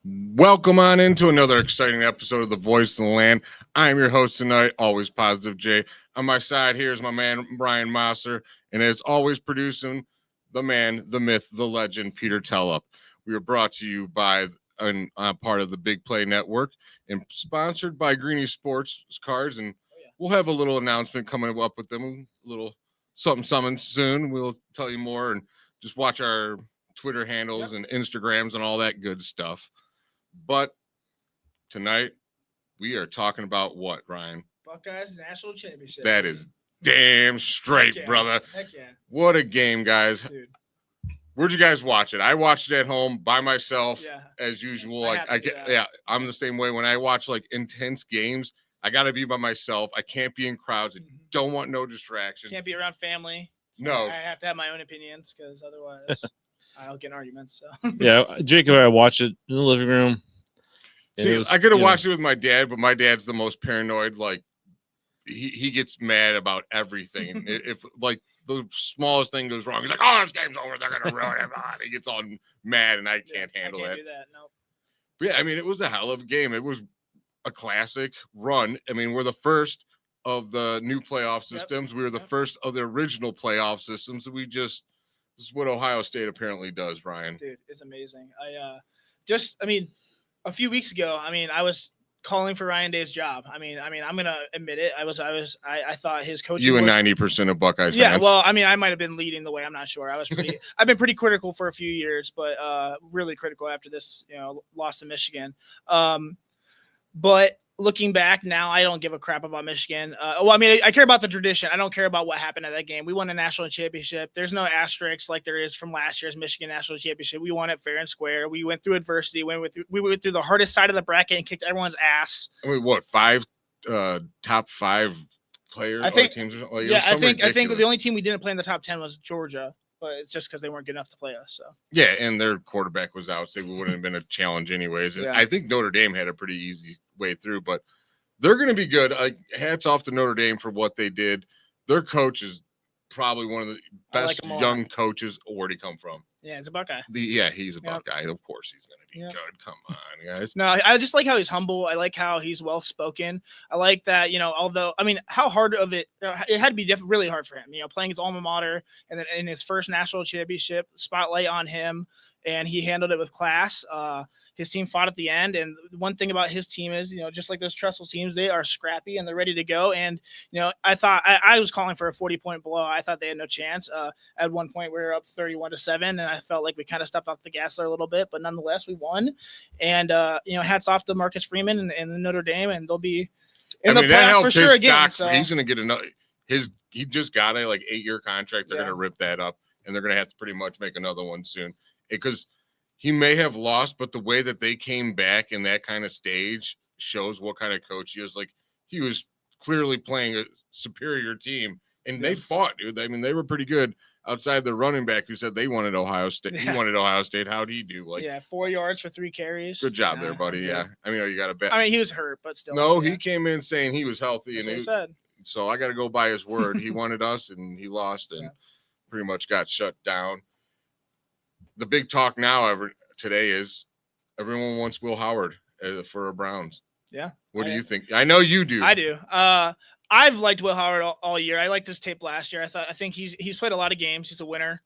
Welcome on into another exciting episode of The Voice of the Land. I am your host tonight, always Positive Jay. On my side here is my man, Brian Mosser, and as always, producing the man, the myth, the legend, Peter Tellup. We are brought to you by part of the Big Play Network and sponsored by Greeny Sports Cards. And we'll have a little announcement coming up with them, a little something soon. We'll tell you more and just watch our Twitter handles and Instagrams and all that good stuff. But tonight we are talking about what, Ryan? Buckeyes National Championship. That is damn straight, brother. Heck yeah. What a game, guys. Dude. Where'd you guys watch it? I watched it at home by myself as usual. I'm the same way. When I watch like intense games, I got to be by myself. I can't be in crowds. I don't want no distractions. Can't be around family. No. I have to have my own opinions because otherwise I'll get in arguments. So. Yeah, Jacob and I watched it in the living room. See, I could have watched it with my dad, but my dad's the most paranoid. Like, he gets mad about everything. If like the smallest thing goes wrong, he's like, "Oh, this game's over. They're gonna ruin it." He gets all mad, and I can't handle I it. can't do that. Nope. But yeah, I mean, it was a hell of a game. It was a classic run. I mean, we're the first of the new playoff systems. We were the first of the original playoff systems. This is what Ohio State apparently does, Brian. Dude, it's amazing. A few weeks ago, I was calling for Ryan Day's job. I'm gonna admit it. I thought his coaching. You and 90% of Buckeyes fans. Yeah, well, I might have been leading the way. I'm not sure. I've been pretty critical for a few years, but really critical after this, loss to Michigan. But looking back now, I don't give a crap about Michigan. I care about the tradition. I don't care about what happened at that game. We won a national championship. There's no asterisks like there is from last year's Michigan national championship. We won it fair and square. We went through adversity. We went through the hardest side of the bracket and kicked everyone's ass. I mean, what, top five players? I think teams or something? Like, I think the only team we didn't play in the top 10 was Georgia, but it's just because they weren't good enough to play us. So yeah, and their quarterback was out, so it wouldn't have been a challenge anyways. And I think Notre Dame had a pretty easy way through, but they're going to be good. Hats off to Notre Dame for what they did. Their coach is probably one of the best young coaches already come from. Yeah, he's a Buckeye. He's a Buckeye. Of course he's going to be good. Come on, guys. No, I just like how he's humble. I like how he's well-spoken. I like that, how hard of it had to be really hard for him, playing his alma mater and then in his first national championship, spotlight on him, and he handled it with class. His team fought at the end, and one thing about his team is, just like those Tressel teams, they are scrappy and they're ready to go. And I thought I was calling for a 40-point blowout. I thought they had no chance. At one point, we were up 31-7, and I felt like we kind of stepped off the gas there a little bit, but nonetheless, we won. And hats off to Marcus Freeman and Notre Dame, and they'll be in the playoffs for sure again. So he's going to get another. He just got a 8-year contract. They're going to rip that up, and they're going to have to pretty much make another one soon because he may have lost, but the way that they came back in that kind of stage shows what kind of coach he is. Like, he was clearly playing a superior team, and they fought, dude. I mean, they were pretty good outside the running back who said they wanted Ohio State. Yeah. He wanted Ohio State. How'd he do? 4 yards for 3 carries. Good job there, buddy. Yeah. I mean, you got to bet. He was hurt, but still. No, he came in saying he was healthy. That's what he said. So I got to go by his word. He wanted us, and he lost, and pretty much got shut down. The big talk now today is everyone wants Will Howard for a Browns. Yeah. What do you think? I know you do. I do. I've liked Will Howard all year. I liked his tape last year. I think he's played a lot of games. He's a winner.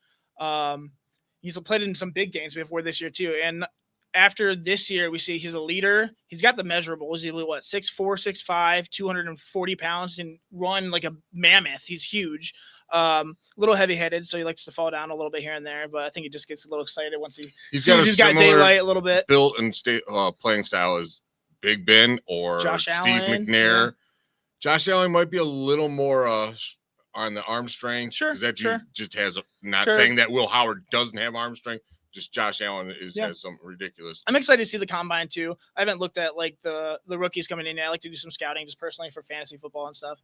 He's played in some big games before this year too. And after this year, we see he's a leader. He's got the measurables. He's 6'4", 6'5", 240 pounds, and run like a mammoth. He's huge. A little heavy-headed, so he likes to fall down a little bit here and there. But I think he just gets a little excited once he's got daylight a little bit. Built and playing style is Big Ben or Josh Steve Allen, McNair. Yeah. Josh Allen might be a little more on the arm strength. Sure. Because just has saying that Will Howard doesn't have arm strength. Just Josh Allen has something ridiculous. I'm excited to see the combine too. I haven't looked at the rookies coming in yet. I like to do some scouting just personally for fantasy football and stuff.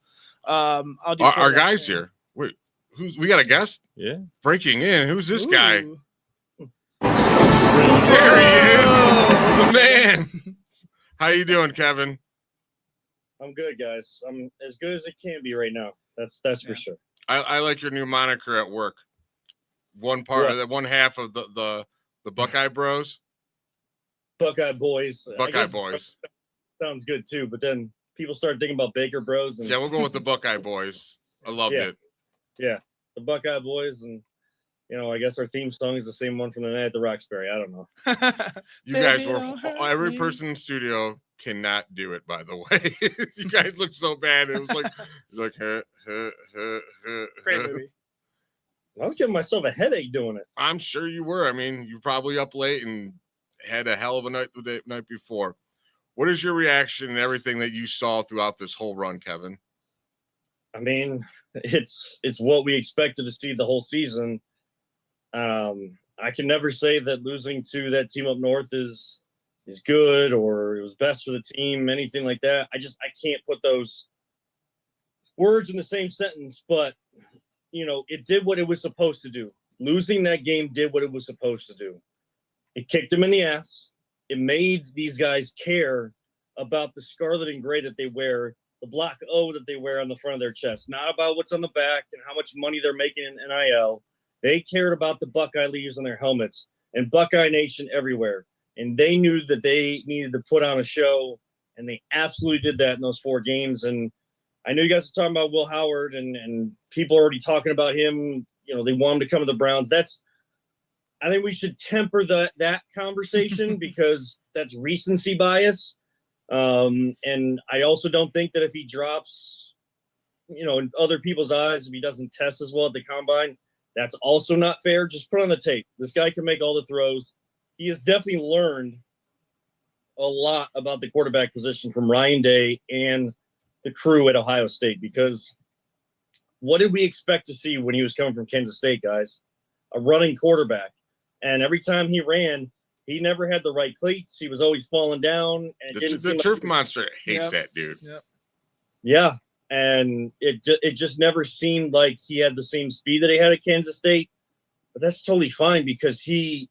I'll do our guys here. Wait, we got a guest? Yeah. Breaking in. Who's this guy? There he is. The man. How you doing, Kevin? I'm good, guys. I'm as good as it can be right now. That's for sure. I like your new moniker at work. One half of the Buckeye Bros. Buckeye Boys. I Buckeye guess Boys. sounds good too, but then people start thinking about Baker Bros. And Yeah, we're going with the Buckeye Boys. I loved Yeah. it. yeah, the Buckeye Boys, and I guess our theme song is the same one from the night at the Roxbury. I don't know. You guys Baby, were don't hurt every me. person in the studio cannot do it. By the way, you guys looked so bad. It was like Great movie. I was giving myself a headache doing it. I'm sure you were. I mean, you probably up late and had a hell of a night the night before. What is your reaction and everything that you saw throughout this whole run, Kevin? I mean, it's what we expected to see the whole season. I can never say that losing to that team up north is good or it was best for the team, anything like that. I can't put those words in the same sentence, but it did what it was supposed to do. Losing that game did what it was supposed to do. It kicked them in the ass. It made these guys care about the scarlet and gray that they wear, the block O that they wear on the front of their chest, not about what's on the back and how much money they're making in NIL. They cared about the Buckeye leaves on their helmets and Buckeye Nation everywhere. And they knew that they needed to put on a show, and they absolutely did that in those 4 games. And I know you guys are talking about Will Howard, and people are already talking about him. They want him to come to the Browns. I think we should temper that conversation because that's recency bias. And I also don't think that if he drops, in other people's eyes, if he doesn't test as well at the combine, that's also not fair. Just put on the tape. This guy can make all the throws. He has definitely learned a lot about the quarterback position from Ryan Day and the crew at Ohio State, because what did we expect to see when he was coming from Kansas State, guys? A running quarterback. And every time he ran, he never had the right cleats. He was always falling down. And The turf monster hates that dude. Yep. Yeah. And it just never seemed like he had the same speed that he had at Kansas State. But that's totally fine because he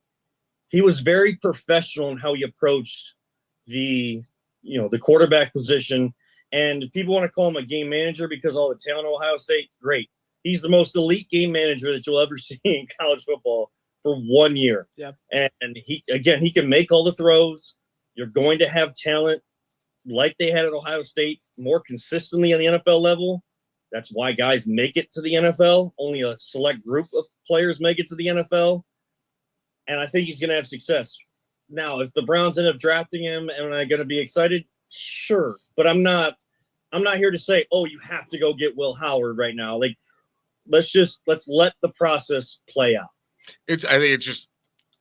was very professional in how he approached the quarterback position. And people want to call him a game manager because all the talent at Ohio State, great. He's the most elite game manager that you'll ever see in college football for 1 year. Yeah. And he can make all the throws. You're going to have talent like they had at Ohio State more consistently on the NFL level. That's why guys make it to the NFL. Only a select group of players make it to the NFL. And I think he's going to have success. Now, if the Browns end up drafting him, am I going to be excited? Sure. But I'm not here to say, oh, you have to go get Will Howard right now. Like, let's let the process play out. I think it's just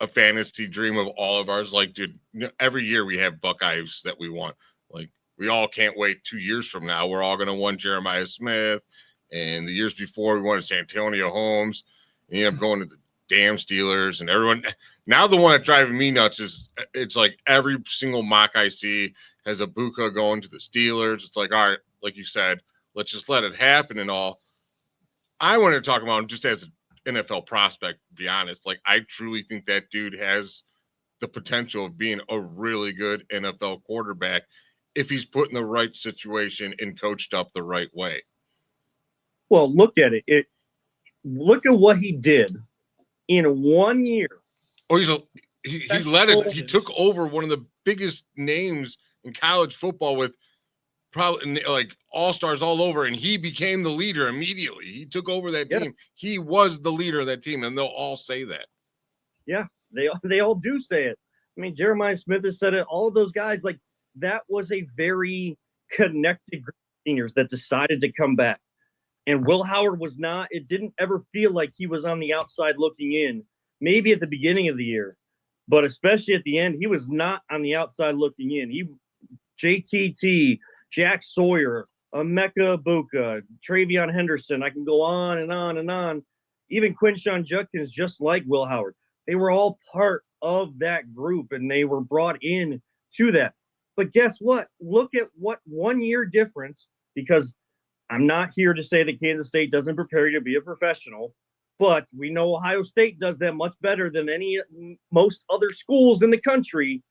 a fantasy dream of all of ours. Like, dude, every year we have Buckeyes that we want. Like, we all can't wait 2 years from now. We're all going to want Jeremiah Smith. And the years before, we wanted Santonio Holmes. And you end up going to the damn Steelers and everyone. Now the one that's driving me nuts is it's like every single mock I see has a Buka going to the Steelers. It's like, all right, like you said, let's just let it happen and all. I wanted to talk about him just as an NFL prospect, to be honest. Like, I truly think that dude has the potential of being a really good NFL quarterback if he's put in the right situation and coached up the right way. Well, look at it. Look at what he did in 1 year. Oh, he led it. He took over one of the biggest names in college football with probably like all-stars all over, and he became the leader immediately. He took over that team. He was the leader of that team, and they'll all say that. Yeah, they all do say it. I mean, Jeremiah Smith has said it. All of those guys, like, that was a very connected group of seniors that decided to come back. And Will Howard was not. It didn't ever feel like he was on the outside looking in. Maybe at the beginning of the year, but especially at the end, he was not on the outside looking in. JTT, Jack Sawyer, Emeka Egbuka, Travion Henderson. I can go on and on and on. Even Quinshon Judkins, just like Will Howard. They were all part of that group, and they were brought in to that. But guess what? Look at what 1 year difference, because I'm not here to say that Kansas State doesn't prepare you to be a professional, but we know Ohio State does that much better than most other schools in the country.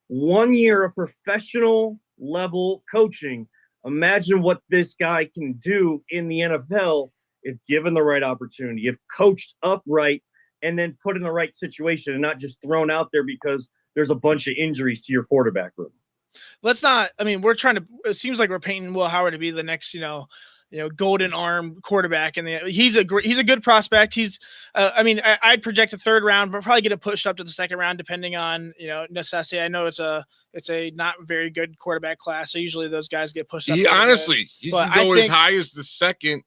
1 year of professional level coaching. Imagine what this guy can do in the NFL if given the right opportunity, if coached up right, and then put in the right situation and not just thrown out there because there's a bunch of injuries to your quarterback room. Let's not. I mean, it seems like we're painting Will Howard to be the next, golden arm quarterback, and he's a good prospect. I'd project a third round, but probably get it pushed up to the second round depending on necessity. I know it's a not very good quarterback class, so usually those guys get pushed up. He can go as high as the second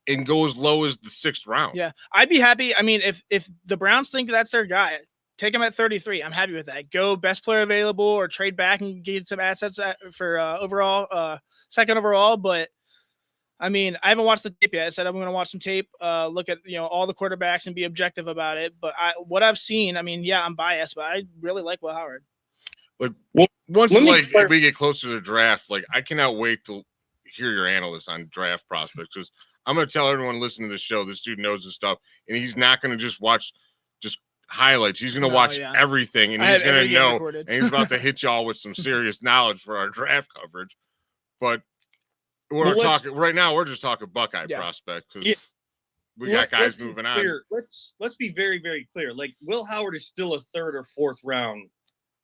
and go as low as the sixth round. Yeah, I'd be happy. I mean, if the Browns think that's their guy, take him at 33. I'm happy with that. Go best player available, or trade back and get some assets for second overall. But I mean, I haven't watched the tape yet. I said I'm going to watch some tape, look at all the quarterbacks and be objective about it. But what I've seen, I mean, yeah, I'm biased, but I really like Will Howard. Like once we get closer to the draft, like I cannot wait to hear your analysis on draft prospects, because I'm going to tell everyone listening to the show, this dude knows his stuff, and he's not going to just watch highlights. He's going to watch everything, and he's going to know, and he's about to hit y'all with some serious knowledge for our draft coverage. But we're talking right now. We're just talking Buckeye prospects, because we got guys moving on. Let's be very, very clear. Like, Will Howard is still a third or fourth round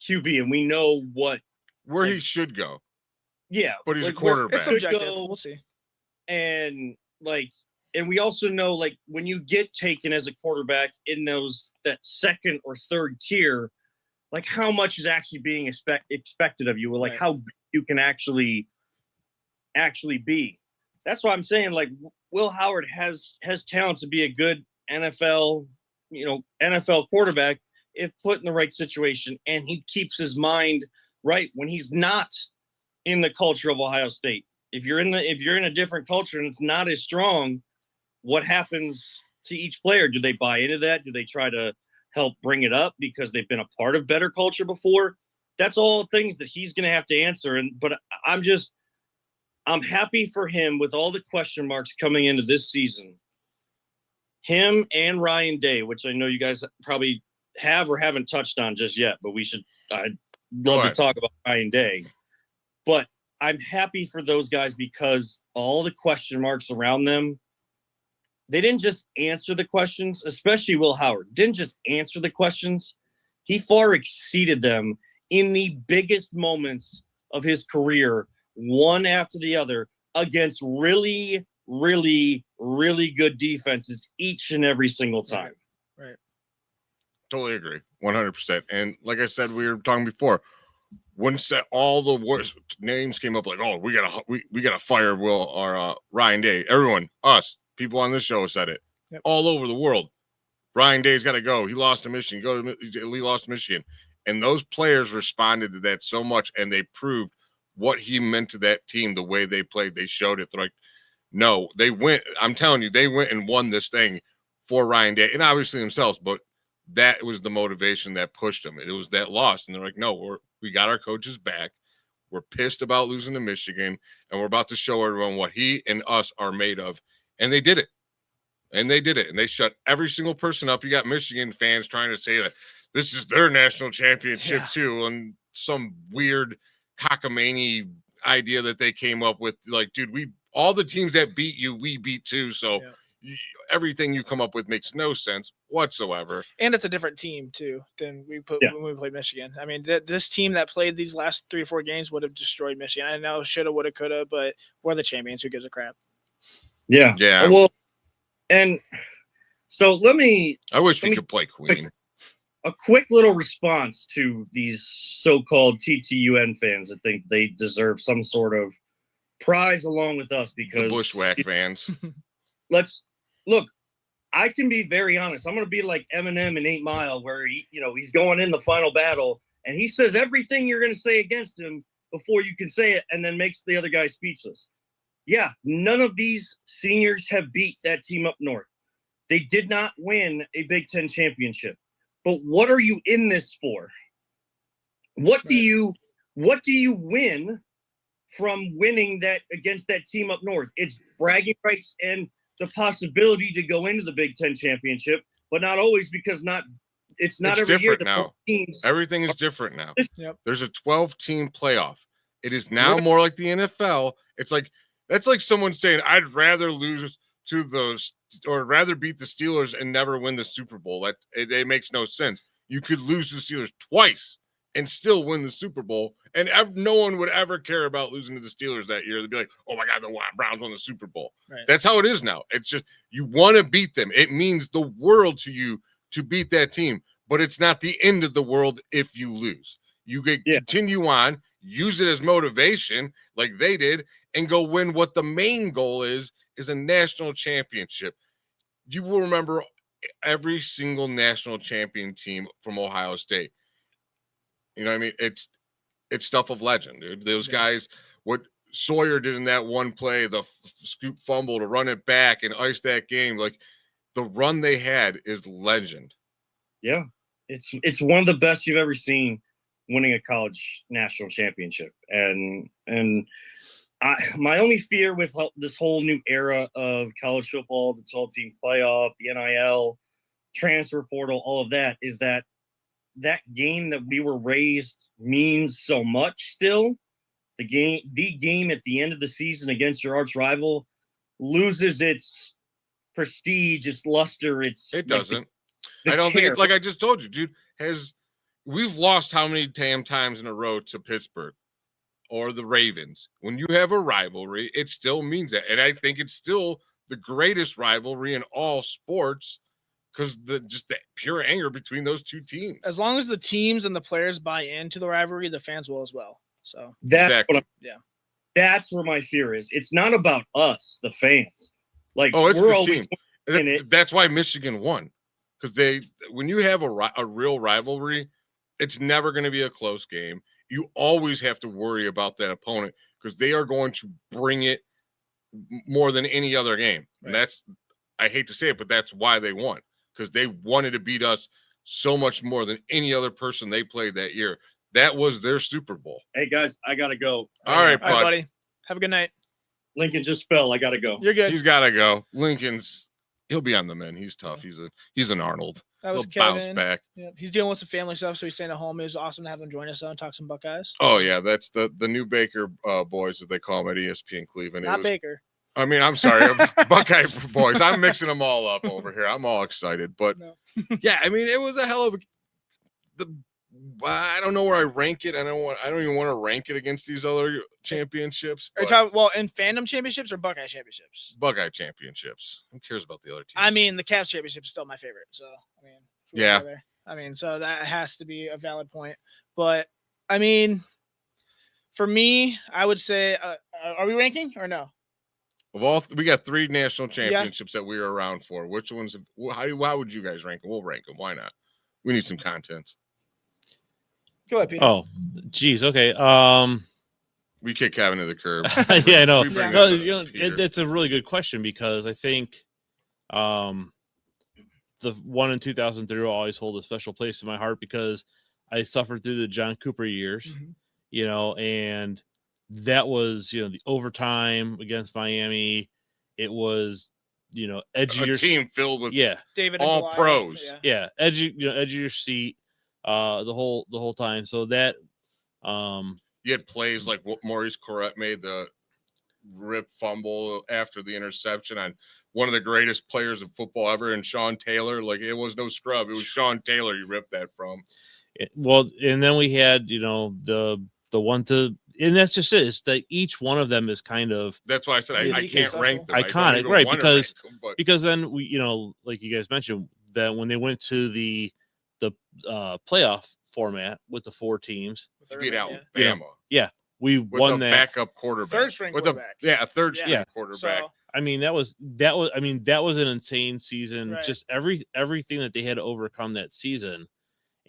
QB, and we know where he should go. Yeah, but he's a quarterback. It's subjective. We'll see. And we also know, like, when you get taken as a quarterback in that second or third tier, like, how much is actually being expected of you, or like how you can actually be. That's why I'm saying, like, Will Howard has talent to be a good NFL quarterback if put in the right situation, and he keeps his mind right when he's not in the culture of Ohio State. If you're in a different culture and it's not as strong, what happens to each player? Do they buy into that? Do they try to help bring it up because they've been a part of better culture before? That's all things that he's going to have to answer. But I'm happy for him with all the question marks coming into this season. Him and Ryan Day, which I know you guys probably have or haven't touched on just yet, but I'd love to talk about Ryan Day. But I'm happy for those guys because all the question marks around them, they didn't just answer the questions, especially Will Howard, didn't just answer the questions. He far exceeded them in the biggest moments of his career, one after the other, against really, really, really good defenses each and every single time. Right. Totally agree. 100%. And like I said, we were talking before, once all the worst names came up, like, oh, we gotta fire Will or Ryan Day. Everyone, us, people on this show said it all over the world. Ryan Day's got to go. He lost to Michigan. He lost to Michigan. And those players responded to that so much, and they proved what he meant to that team, the way they played. They showed it. They're like, no, they went. I'm telling you, they went and won this thing for Ryan Day, and obviously themselves, but that was the motivation that pushed them. It was that loss. And they're like, no, we got our coaches back. We're pissed about losing to Michigan, and we're about to show everyone what he and us are made of. And they did it. And they shut every single person up. You got Michigan fans trying to say that this is their national championship too, and some weird cockamamie idea that they came up with. Like, dude, all the teams that beat you, we beat too. So everything you come up with makes no sense whatsoever. And it's a different team too than when we played Michigan. I mean, this team that played these last 3 or 4 games would have destroyed Michigan. I know, shoulda, woulda, coulda, but we're the champions. Who gives a crap? Yeah. Well, and so I wish we could play Queen. A quick little response to these so-called TTUN fans that think they deserve some sort of prize along with us because the Bushwhack fans. Let's look. I can be very honest. I'm going to be like Eminem in 8 Mile, where he's going in the final battle and he says everything you're going to say against him before you can say it, and then makes the other guy speechless. Yeah, none of these seniors have beat that team up north. They did not win a Big Ten championship. But what are you in this for? What do you win from winning that against that team up north? It's bragging rights and the possibility to go into the Big Ten championship, but not always, because it's not every year. Now everything is different now. There's a 12-team playoff. It is now more like the NFL. It's like, that's like someone saying, I'd rather lose rather beat the Steelers and never win the Super Bowl. It makes no sense. You could lose to the Steelers twice and still win the Super Bowl. And no one would ever care about losing to the Steelers that year. They'd be like, oh my God, the Browns won the Super Bowl. Right. That's how it is now. It's just you want to beat them. It means the world to you to beat that team, but it's not the end of the world if you lose. You continue on, use it as motivation like they did, and go win what the main goal is a national championship. You will remember every single national champion team from Ohio State. You know what I mean? It's stuff of legend, dude. Those guys, what Sawyer did in that one play, the scoop fumble to run it back and ice that game, like the run they had is legend. Yeah, it's one of the best you've ever seen, winning a college national championship. And my only fear with this whole new era of college football, the 12-team playoff, the NIL, transfer portal, all of that, is that game that we were raised means so much still. The game at the end of the season against your arch rival loses its prestige, its luster. It doesn't. I don't think, like I just told you, dude, we've lost how many times in a row to Pittsburgh or the Ravens. When you have a rivalry, it still means that. And I think it's still the greatest rivalry in all sports, because just the pure anger between those two teams. As long as the teams and the players buy into the rivalry, the fans will as well. So that's where my fear is. It's not about us, the fans. Like, it's we're the always team. That's why Michigan won, because when you have a real rivalry, it's never going to be a close game. You always have to worry about that opponent, because they are going to bring it more than any other game. Right. And I hate to say it, but that's why they won, because they wanted to beat us so much more than any other person they played that year. That was their Super Bowl. Hey, guys, I got to go. All right, buddy. Have a good night. Lincoln just fell. I got to go. You're good. He's got to go. He'll be on the mend. He's tough. He's an Arnold. That was He'll bounce Kevin. back. Yeah, he's dealing with some family stuff, so he's staying at home. It was awesome to have him join us and talk some Buckeyes. Oh, yeah. That's the new Baker boys that they call them at ESPN Cleveland. Not Baker. I mean, I'm sorry. Buckeye boys. I'm mixing them all up over here. I'm all excited. But, yeah, I mean, it was a hell of I don't know where I rank it. I don't even want to rank it against these other championships. Are you talking, in fandom championships or Buckeye championships? Buckeye championships. Who cares about the other teams? I mean, the Cavs championship is still my favorite. So, I mean, yeah. I mean, so that has to be a valid point. But, I mean, for me, I would say, are we ranking or no? We got 3 national championships that we were around for. Which ones? How would you guys rank them? We'll rank them. Why not? We need some content. Go ahead, Peter. Oh, geez. Okay. We kick Kevin to the curb. Yeah, I know. Yeah. It's a really good question, because I think the one in 2003 will always hold a special place in my heart, because I suffered through the John Cooper years, and that was, the overtime against Miami. It was, edge of your team filled with David all Goliath, pros. Yeah, edge of your seat the whole time. So that you had plays like what Maurice Corrett made, the rip fumble after the interception on one of the greatest players of football ever, and Sean Taylor. Like, it was no scrub. It was Sean Taylor you ripped that from. Well, and then we had, the one and that's just it. It's that each one of them is kind of. That's why I said I can't rank them. Iconic, right? Because then we, like you guys mentioned, that when they went to the playoff format with the 4 teams, beat Alabama. Yeah, we won that backup quarterback, third string quarterback. A third string quarterback. So, I mean, that was an insane season. Right. Just everything that they had to overcome that season,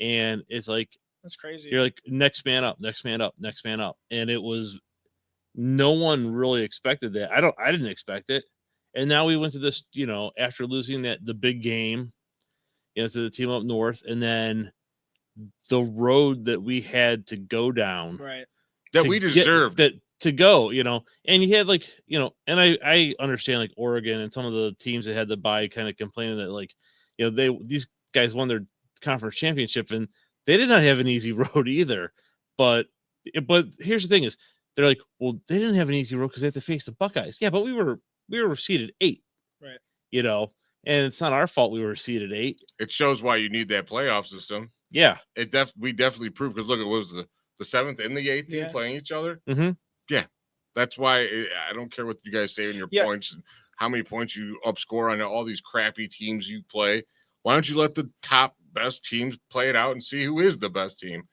and it's like. That's crazy. You're like, next man up. And it was, no one really expected that. I didn't expect it. And now we went to this, after losing the big game, to the team up north, and then the road that we had to go down. Right. That we deserved. To go, and you had and I understand like Oregon and some of the teams that had the bye kind of complaining that these guys won their conference championship, and they did not have an easy road either. But here's the thing is, they're like, well, they didn't have an easy road because they had to face the Buckeyes. Yeah, but we were seeded 8. Right. And it's not our fault we were seeded 8. It shows why you need that playoff system. Yeah. We definitely proved, because look, it was the 7th and the 8th team Yeah. playing each other. Mm-hmm. That's why I don't care what you guys say in your Yeah. points, and how many points you upscore on all these crappy teams you play. Why don't you let the top best teams play it out and see who is the best team?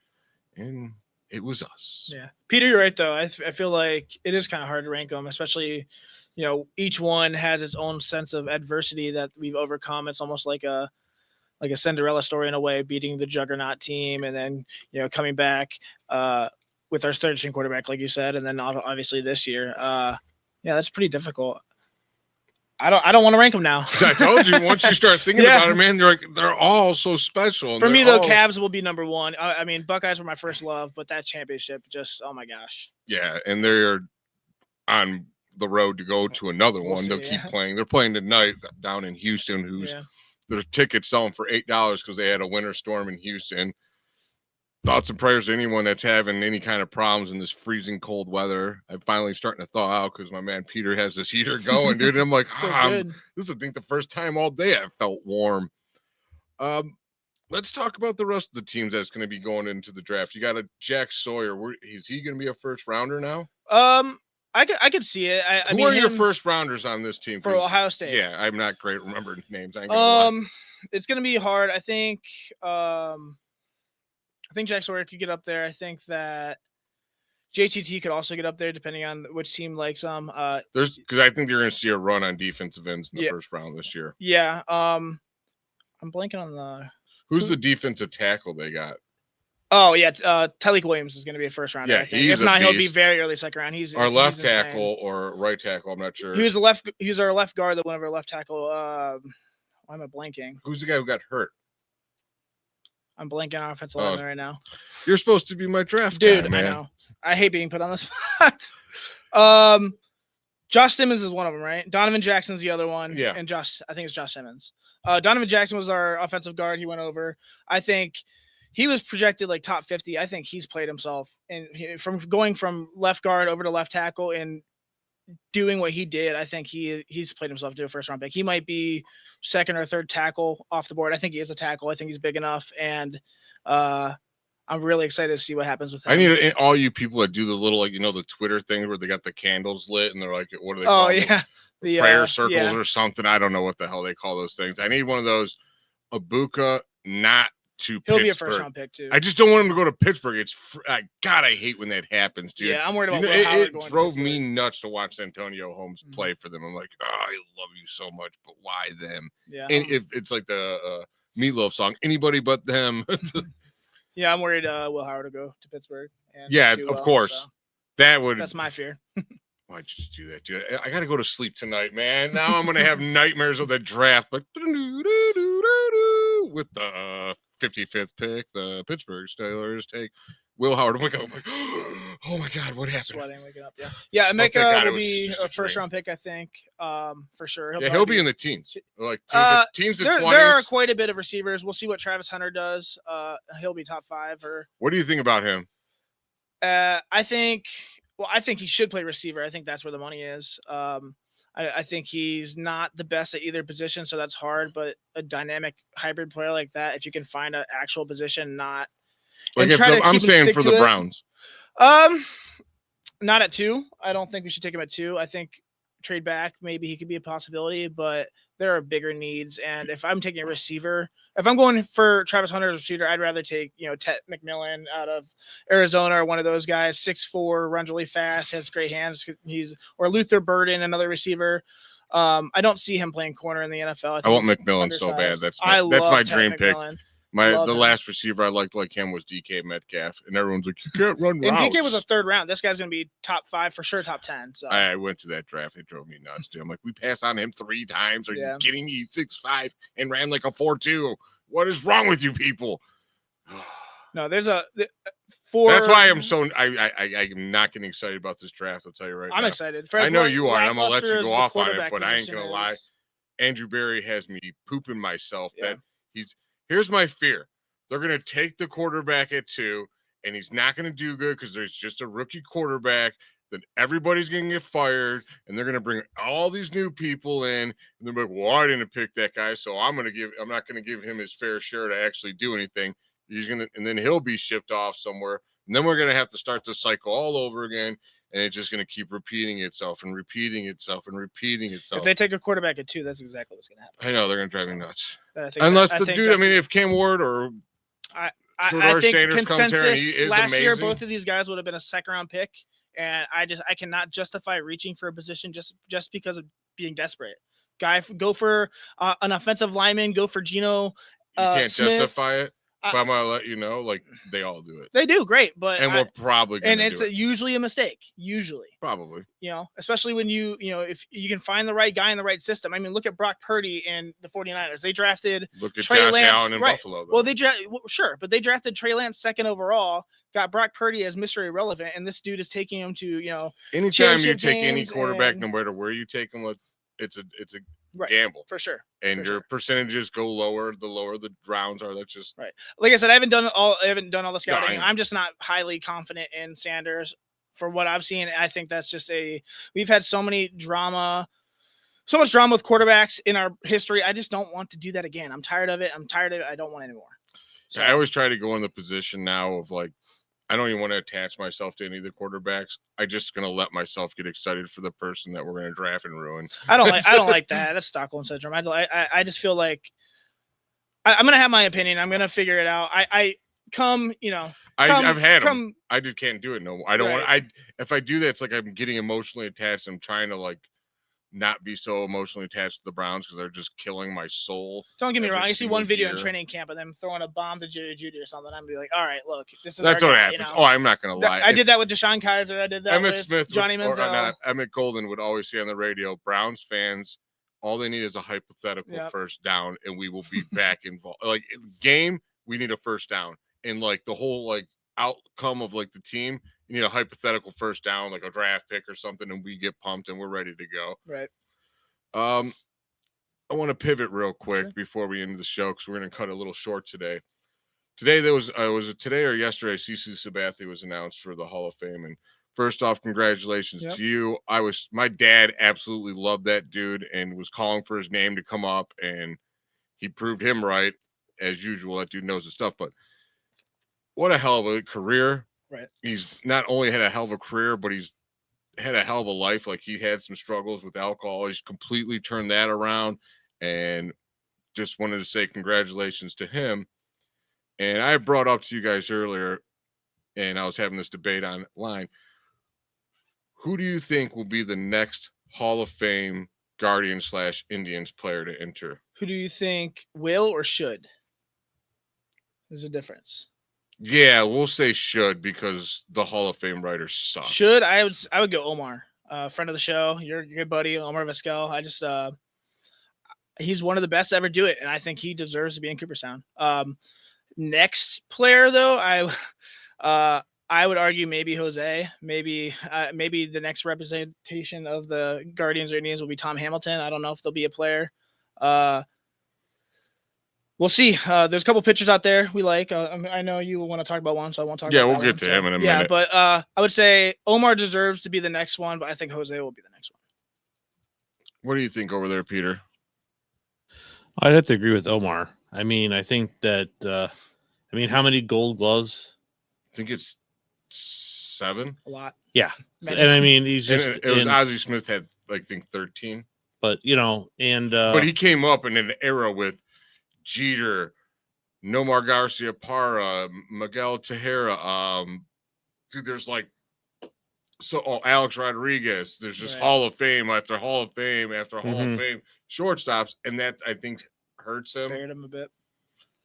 And it was us. Yeah, Peter, you're right though. I feel like it is kind of hard to rank them, especially, each one has its own sense of adversity that we've overcome. It's almost like a Cinderella story in a way, beating the juggernaut team, and then coming back with our third string quarterback, like you said, and then obviously this year. Yeah, that's pretty difficult. I don't want to rank them now. I told you, once you start thinking Yeah. about it, man, they're all so special. and For me, they're though, all- Cavs will be number one. I mean, Buckeyes were my first love, but that championship just, oh my gosh. Yeah, and they're on the road to go to another We'll one. They'll see, keep yeah. playing. They're playing tonight down in Houston, who's Yeah. their tickets selling for $8 because they had a winter storm in Houston. Thoughts and prayers to anyone that's having any kind of problems in this freezing cold weather. I'm finally starting to thaw out because my man Peter has this heater going, dude. And I'm like, Feels this good. is, I think, the first time all day I felt warm. Let's talk about the rest of the teams that's going to be going into the draft. You got a Jack Sawyer. Is he going to be a first rounder now? I could see it. I Who mean, are your him first rounders on this team? for 'Cause, Ohio State? yeah, I'm not great at remembering names. I ain't gonna lie. It's gonna be hard. I think Jack Sawyer could get up there. I think that JTT could also get up there, depending on which team likes them. Because I think you're going to see a run on defensive ends in the Yeah. first round this year. Yeah. I'm blanking on the. Who's the defensive tackle they got? Oh yeah, Tyleek Williams is going to be a first rounder. Yeah, I think. he's If a not, he'll be beast. very early second round. He's Our left insane. tackle or right tackle? I'm not sure. He was our left guard that went over left tackle. Why am I blanking? Who's the guy who got hurt? I'm blanking on offensive lineman right now. You're supposed to be my draft Dude, guy, man. I know. I hate being put on the spot. Josh Simmons is one of them, right? Donovan Jackson's the other one. Yeah. And I think it's Josh Simmons. Donovan Jackson was our offensive guard. He went over. I think he was projected like top 50. I think he's played himself. And from going from left guard over to left tackle and doing what he did, I think he's played himself to a first round pick. He might be second or third tackle off the board. I think he is a tackle. I think he's big enough. And I'm really excited to see what happens with him. I need all you people that do the little, the Twitter thing where they got the candles lit and they're like, what do they call them? Yeah. The prayer circles or something. I don't know what the hell they call those things. I need one of those. Ibuka, not to He'll Pittsburgh. be a first round pick too. I just don't want him to go to Pittsburgh. God, I hate when that happens, dude. Yeah, I'm worried about Will Howard it going to drove Pittsburgh. me nuts to watch Antonio Holmes Mhm. play for them. I'm like, I love you so much, but why them? Yeah. And if it's like the Meatloaf song, anybody but them. Yeah, I'm worried Will Howard will go to Pittsburgh. And Yeah, do of well, course. so That would. that's my fear. Why'd you just do that, dude? I got to go to sleep tonight, man. Now I'm gonna have nightmares of the draft. But with the 55th pick, the Pittsburgh Steelers take Will Howard. I'm like, oh my God, what happened? Sweating, waking up. Yeah. thank Emeka God it will was be just a a first dream. round pick, I think, for sure. Yeah, he'll probably be in the teens, like teens to There 20s. are quite a bit of receivers. We'll see what Travis Hunter does. He'll be top 5 or. What do you think about him? I think he should play receiver. I think that's where the money is. I think he's not the best at either position, so that's hard. But a dynamic hybrid player like that, if you can find an actual position, not Like, and if try to I'm keep him saying stick for to the it. Browns. Not at 2. I don't think we should take him at 2. I think trade back, maybe he could be a possibility, but there are bigger needs. And if I'm taking a receiver, if I'm going for Travis Hunter as a receiver, I'd rather take, Ted McMillan out of Arizona or one of those guys, 6'4", runs really fast, has great hands. Or Luther Burden, another receiver. I don't see him playing corner in the NFL. I want he's McMillan so bad. undersized. That's I my love Ted dream pick. McMillan. The Love him. last receiver I liked like him was DK Metcalf, and everyone's like, you can't run And routes. DK was a third round. This guy's going to be top 5 for sure, top 10. So I went to that draft. It drove me nuts, dude. I'm like, we passed on him 3 times. Are Yeah. you kidding me? 6'5" and ran like a 4.2. What is wrong with you people? no, there's That's That's why I'm so I'm not getting excited about this draft. I'll tell you right now. I'm excited. For I as know lack- you are, and I'm gonna let lackluster you as go the off on it, quarterback but I ain't position gonna lie. is- Andrew Berry has me pooping myself. Yeah. That here's my fear. They're gonna take the quarterback at 2, and he's not gonna do good because there's just a rookie quarterback. Then everybody's gonna get fired, and they're gonna bring all these new people in, and they're like, "Well, I didn't pick that guy, so I'm not gonna give him his fair share to actually do anything." and then he'll be shipped off somewhere. And then we're gonna have to start the cycle all over again. And it's just going to keep repeating itself and repeating itself and repeating itself. If they take a quarterback at 2, that's exactly what's going to happen. I know they're going to drive me nuts. Unless if Cam Ward or I Shedeur think Sanders comes here and he consensus is last year, amazing. both of these guys would have been a second-round pick, and I cannot justify reaching for a position just because of being desperate. Go for an offensive lineman. Go for Geno. You can't Smith. Justify it. But I'm gonna let you know, like they all do it. They do great, but we're probably gonna and it's do it. Usually a mistake. Usually, Probably. Especially when if you can find the right guy in the right system. I mean, look at Brock Purdy and the 49ers. They drafted Look at Trey Josh Lance, Allen in right. Buffalo. Though. Well, but they drafted Trey Lance second overall. Got Brock Purdy as Mr. Irrelevant, and this dude is taking him to anytime you championship take any games quarterback, and- no matter where you take him, it's a right, gamble, for sure. and for your sure. percentages go lower the lower the rounds are. That's just Right. Like I said, I haven't done all the scouting. I know. I'm just not highly confident in Sanders for what I've seen. I think that's just we've had so much drama with quarterbacks in our history. I just don't want to do that again. I'm tired of it. I don't want it anymore. So, I always try to go in the position now of like, I don't even want to attach myself to any of the quarterbacks. I'm just gonna let myself get excited for the person that we're gonna draft and ruin. I don't like that. That's Stockholm syndrome. I just feel like I'm gonna have my opinion. I'm gonna figure it out. I've had them. I just can't do it no more. I don't Right. want. If I do that, it's like I'm getting emotionally attached. I'm trying to like not be so emotionally attached to the Browns because they're just killing my soul. Don't get me every wrong. I see single one video in year. training camp of them throwing a bomb to Jerry Judy or something. I'm be like, all right, look, this is That's our what guy, happens. Oh, I'm not gonna lie. I did that with Deshaun Kaiser. I did that Emmett with Smith, Johnny Manziel. Emmett Golden would always say on the radio, Browns fans, all they need is a hypothetical Yep. first down, and we will be back involved. Like game, we need a first down, and like the whole like outcome of like the team, you need a hypothetical first down, like a draft pick or something, and we get pumped and we're ready to go. Right. I want to pivot real quick Sure. before we end the show because we're going to cut a little short today. Today was it today or yesterday? CC Sabathia was announced for the Hall of Fame, and first off, congratulations Yep. to you. My dad absolutely loved that dude and was calling for his name to come up, and he proved him right as usual. That dude knows his stuff, but what a hell of a career! Right. He's not only had a hell of a career, but he's had a hell of a life. Like he had some struggles with alcohol. He's completely turned that around, and just wanted to say congratulations to him. And I brought up to you guys earlier, and I was having this debate online. Who do you think will be the next Hall of Fame Guardians/Indians player to enter? Who do you think will or should? There's a difference. Yeah, we'll say should because the Hall of Fame writers suck. Should I would go Omar, friend of the show, your good buddy Omar Vizquel. I just he's one of the best to ever do it, and I think he deserves to be in Cooperstown. Next player though, I would argue maybe Jose, maybe the next representation of the Guardians or Indians will be Tom Hamilton. I don't know if there'll be a player. We'll see. There's a couple pitchers out there we like. I know you want to talk about one, so I won't talk about Yeah, we'll that get one. to So, him in a yeah, minute. but I would say Omar deserves to be the next one, but I think Jose will be the next one. What do you think over there, Peter? I'd have to agree with Omar. I mean, I think that how many Gold Gloves? I think it's 7. A lot. Yeah, Many. and I mean he's And just. it was and- Ozzie Smith had I think 13. but and But he came up in an era with Jeter, Nomar Garcia-Parra, Miguel Tejera. Dude, there's like Alex Rodriguez. There's just Right. Hall of Fame after Hall of Fame after Hall Mhm. of Fame shortstops, and that I think hurts him. Buried him a bit.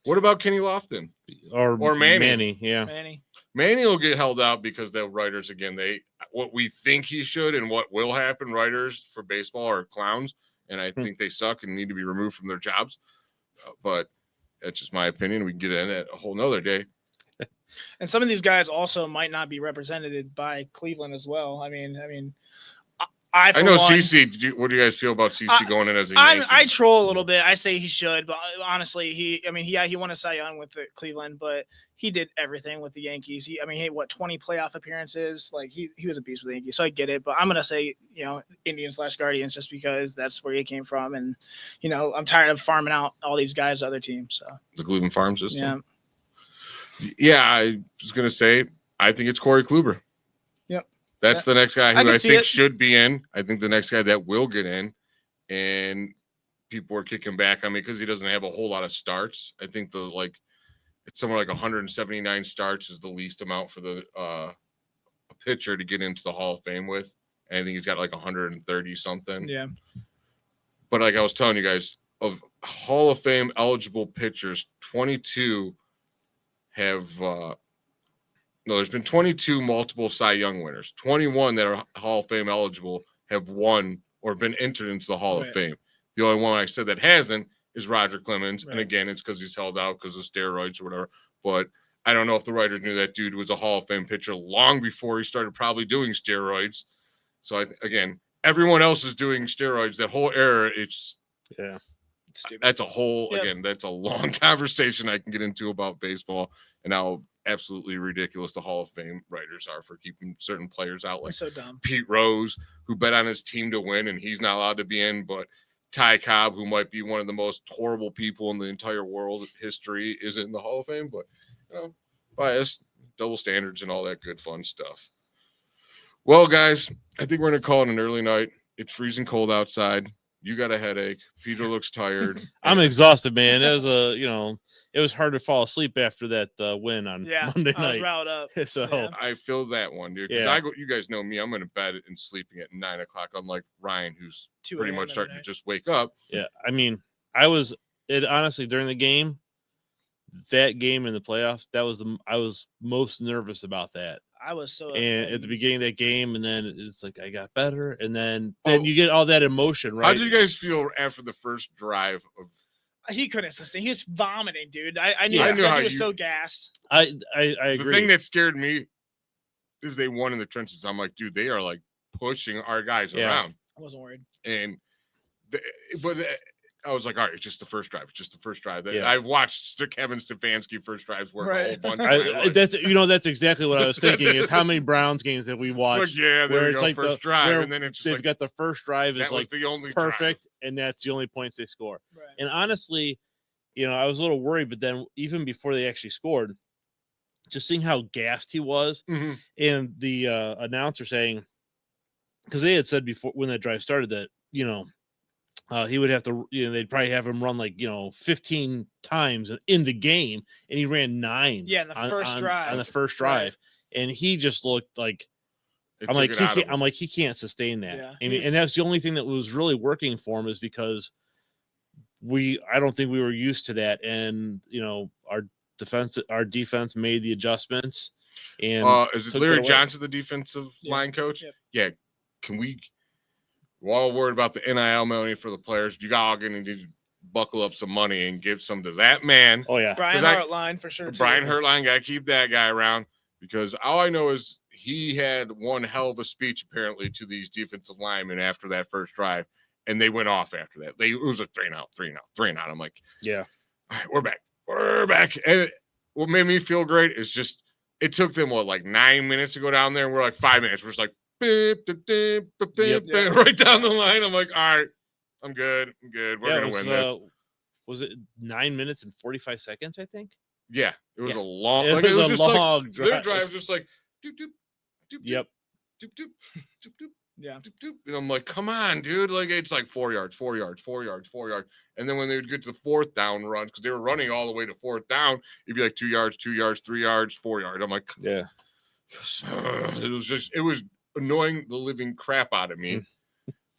What about Kenny Lofton? or Manny. yeah. Manny. Manny will get held out because the writers again, what we think he should and what will happen. Writers for baseball are clowns, and I think they suck and need to be removed from their jobs. But that's just my opinion. We can get in it a whole nother day. And some of these guys also might not be represented by Cleveland as well. I mean, I know one, CC. What do you guys feel about CC going in as a Yankee? I troll a little bit. I say he should, but honestly, he won a Cy Young with Cleveland, but he did everything with the Yankees. He had 20 playoff appearances. Like he was a beast with the Yankees. So I get it, but I'm gonna say Indians/Guardians just because that's where he came from, and I'm tired of farming out all these guys to other teams. So The Cleveland farm system. yeah. Yeah, I was gonna say I think it's Corey Kluber. Yep. That's the next guy I who can I see think it. should be in. I think the next guy that will get in, and people are kicking back on me because he doesn't have a whole lot of starts. I think it's somewhere like 179 starts is the least amount for the a pitcher to get into the Hall of Fame with. And I think he's got like 130 something. Yeah. But like I was telling you guys, of Hall of Fame eligible pitchers, 22 have no, there's been 22 multiple Cy Young winners. 21 that are Hall of Fame eligible have won or been entered into the Hall of Right. Fame. The only one I said that hasn't is Roger Clemens. And Right. again, it's because he's held out because of steroids or whatever. But I don't know if the writers knew that dude was a Hall of Fame pitcher long before he started probably doing steroids. So again, everyone else is doing steroids. That whole era, it's Yeah. Stupid. that's a whole Yep. again, that's a long conversation I can get into about baseball and how absolutely ridiculous the Hall of Fame writers are for keeping certain players out, like It's so dumb. Pete Rose, who bet on his team to win and he's not allowed to be in, but Ty Cobb, who might be one of the most horrible people in the entire world history, is in the Hall of Fame. But bias, double standards, and all that good fun stuff. Well, guys, I think we're gonna call it an early night. It's freezing cold outside. You got a headache. Peter looks tired. I'm exhausted, man. It was it was hard to fall asleep after that win on Yeah. Monday I was night. riled up. So Yeah. I feel that one, dude. Because Yeah. you guys know me. I'm in bed and sleeping at 9 o'clock, unlike Ryan, who's 2 pretty a.m. much every starting to night. just wake up. yeah, I mean, honestly during the game, that game in the playoffs, I was most nervous about that. I was so. And at the beginning of that game, and then it's like I got better, and then Oh. you get all that emotion, right? How did you guys feel after the first drive of He couldn't sustain. He was vomiting, dude. I knew. Yeah. I I knew how he was you- so gassed. I the agree. thing that scared me is they won in the trenches. I'm like, dude, they are like pushing our guys Yeah. around. I wasn't worried. And but I was like, all right, it's just the first drive. It's just the first drive. Yeah. I've watched Kevin Stefanski first drives work a whole Right. bunch. Of my life. that's exactly what I was thinking. Is how many Browns games that we Like, watched yeah, there where we it's go, like first the- drive, where and then it's just they've like got the first drive is that was like the only drive. perfect, and that's the only points they score. Right. And honestly, I was a little worried, but then even before they actually scored, just seeing how gassed he was, Mhm. and the announcer saying, because they had said before when that drive started that he would have to, they'd probably have him run like 15 times in the game, and he ran 9. Yeah, in the first drive. on the first Right. drive, and he just looked like. It I'm took like it he out of can't. him. I'm like he can't sustain that. Yeah, And that's the only thing that was really working for him is because I don't think we were used to that, and our defense made the adjustments, and Is it took Larry that away. Johnson, the defensive Yeah. line coach? Yep. Yeah. Can we're all worried about the NIL money for the players. You all going to need to buckle up some money and give some to that man. oh yeah, Brian 'Cause I- Hartline for sure. Too. Brian Hurtline, got to keep that guy around because all I know is he had one hell of a speech apparently to these defensive linemen after that first drive, and they went off after that. It was a 3-and-out. I'm like, yeah, all right, we're back. And what made me feel great is just it took them like 9 minutes to go down there, and we're like 5 minutes. We're just like beep, beep, beep, beep, beep, Yeah. right down the line. I'm like, all right, I'm good. We're yeah, gonna it was, win this. Was it 9 minutes and 45 seconds? I think Yeah, it was yeah. a long. It Like, was a just long like their drive. drive was just like doop doop doop. Yep. Doop doop doop doop. Yeah. Doop, doop. And I'm like, come on, dude. Like, it's like 4 yards. And then when they would get to the fourth down run, because they were running all the way to fourth down, it'd be like 2 yards, 3 yards, 4 yards. I'm like, Yeah. it was annoying the living crap out of me.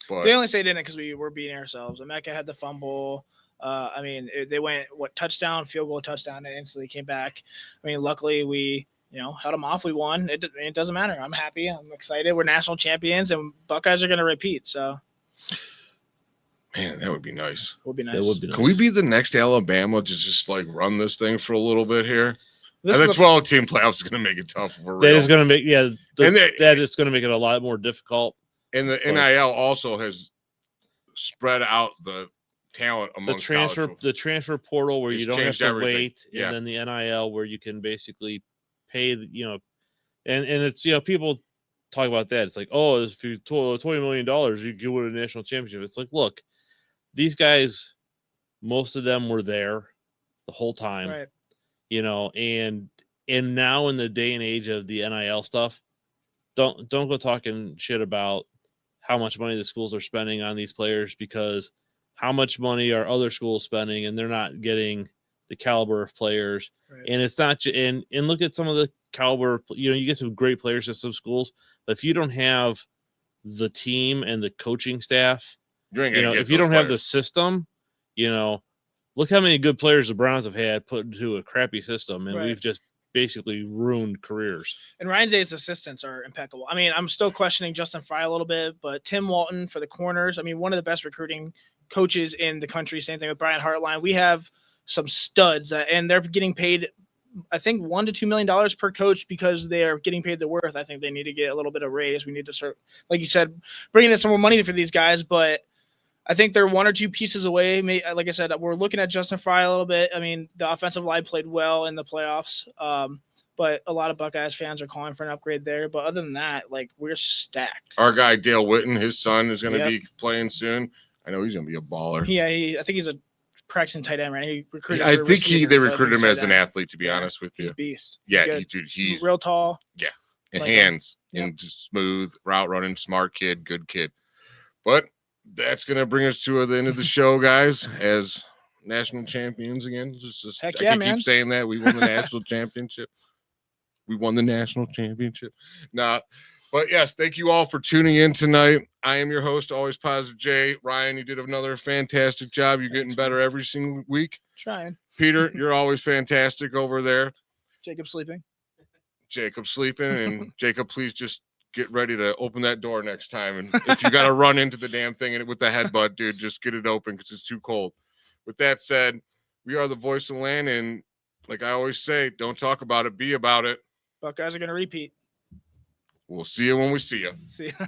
But They only stayed in it because we were beating ourselves. Emeka had the fumble. They went touchdown, field goal, touchdown, and instantly came back. I mean, luckily we held them off. We won. It doesn't matter. I'm happy. I'm excited. We're national champions, and Buckeyes are going to repeat. So man, that would be nice. it would be nice. It would be nice. Can we be the next Alabama to just like run this thing for a little bit here? This And is the 12-team playoffs is going to make it tough. For That real. is going to make And that is going to make it a lot more difficult. And the NIL also has spread out the talent The amongst college transfer portal where It's you don't have changed to everything. wait, Yeah. and then the NIL where you can basically pay and it's people talk about that. It's like, oh, if you $20 million, you win a national championship. It's like, look, these guys, most of them were there the whole time, right. and And now in the day and age of the NIL stuff, don't go talking shit about how much money the schools are spending on these players, because how much money are other schools spending and they're not getting the caliber of players. Right. And it's not and look at some of the caliber, you get some great players at some schools, but if you don't have the team and the coaching staff, if you don't have the system, look how many good players the Browns have had put into a crappy system, and Right. we've just basically ruined careers. And Ryan Day's assistants are impeccable. I mean, I'm still questioning Justin Fry a little bit, but Tim Walton for the corners, I mean, one of the best recruiting coaches in the country. Same thing with Brian Hartline. We have some studs, and they're getting paid, I think, $1 to $2 million per coach because they are getting paid their worth. I think they need to get a little bit of raise. We need to start, like you said, bringing in some more money for these guys, but I think they're one or two pieces away. Like I said, we're looking at Justin Fry a little bit. I mean, the offensive line played well in the playoffs, but a lot of Buckeyes fans are calling for an upgrade there. But other than that, like, we're stacked. Our guy Dale Witten, his son, is going to be playing soon. I know he's going to be a baller. I think he's a practicing tight end, right? He recruited. I think they recruited him as an athlete. To be honest with He's you, a beast. yeah, he's real tall. Yeah, and like hands him. and just smooth route running, smart kid, good kid. But that's gonna bring us to the end of the show, guys. As national champions again, Heck I yeah, can man. keep saying that we won the national championship. We won the national championship. Nah, but yes, thank you all for tuning in tonight. I am your host, Always Positive Jay. Ryan, you did another fantastic job. You're getting better every single week. Trying. Peter, you're always fantastic over there. Jacob sleeping. Jacob sleeping, and Jacob, please just get ready to open that door next time. And if you got to run into the damn thing and with the headbutt, dude, just get it open because it's too cold. With that said, we are the voice of the land, and like I always say, don't talk about it, be about it. Buckeyes are going to repeat. We'll see you when we see you. See ya.